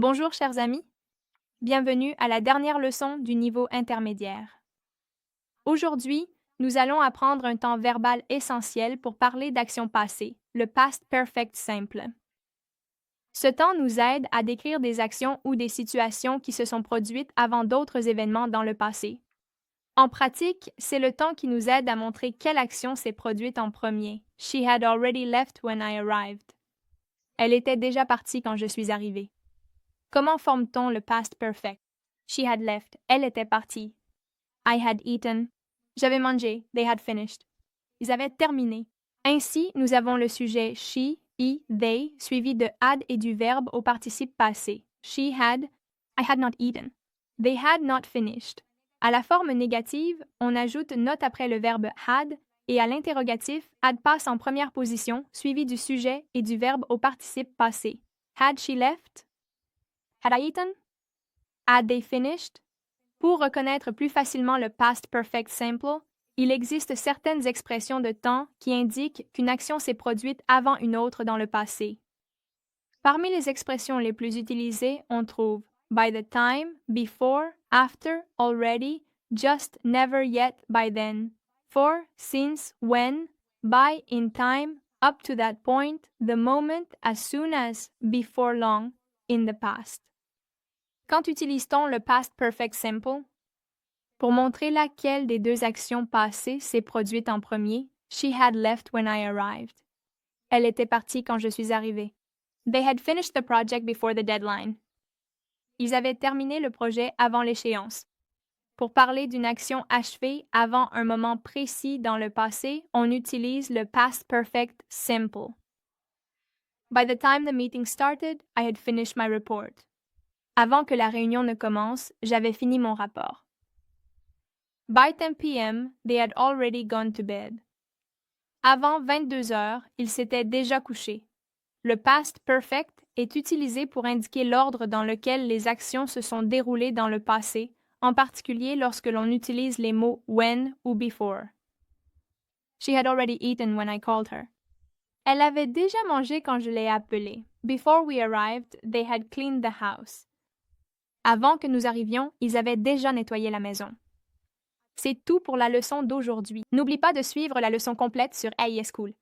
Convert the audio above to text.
Bonjour chers amis, bienvenue à la dernière leçon du niveau intermédiaire. Aujourd'hui, nous allons apprendre un temps verbal essentiel pour parler d'actions passées, le past perfect simple. Ce temps nous aide à décrire des actions ou des situations qui se sont produites avant d'autres événements dans le passé. En pratique, c'est le temps qui nous aide à montrer quelle action s'est produite en premier. She had already left when I arrived. Elle était déjà partie quand je suis arrivée. Comment forme-t-on le past perfect? She had left. Elle était partie. I had eaten. J'avais mangé. They had finished. Ils avaient terminé. Ainsi, nous avons le sujet she, he, they, suivi de had et du verbe au participe passé. She had. I had not eaten. They had not finished. À la forme négative, on ajoute not après le verbe had et à l'interrogatif, had passe en première position, suivi du sujet et du verbe au participe passé. Had she left? Had I eaten? Had they finished? Pour reconnaître plus facilement le past perfect simple, il existe certaines expressions de temps qui indiquent qu'une action s'est produite avant une autre dans le passé. Parmi les expressions les plus utilisées, on trouve by the time, before, after, already, just, never yet, by then, for, since, when, by, in time, up to that point, the moment, as soon as, before long, in the past. Quand utilise-t-on le past perfect simple? Pour montrer laquelle des deux actions passées s'est produite en premier, she had left when I arrived. Elle était partie quand je suis arrivée. They had finished the project before the deadline. Ils avaient terminé le projet avant l'échéance. Pour parler d'une action achevée avant un moment précis dans le passé, on utilise le past perfect simple. By the time the meeting started, I had finished my report. Avant que la réunion ne commence, j'avais fini mon rapport. By 10 p.m., they had already gone to bed. Avant 22 heures, ils s'étaient déjà couchés. Le past perfect est utilisé pour indiquer l'ordre dans lequel les actions se sont déroulées dans le passé, en particulier lorsque l'on utilise les mots when ou before. She had already eaten when I called her. Elle avait déjà mangé quand je l'ai appelée. Before we arrived, they had cleaned the house. Avant que nous arrivions, ils avaient déjà nettoyé la maison. C'est tout pour la leçon d'aujourd'hui. N'oublie pas de suivre la leçon complète sur AIS School.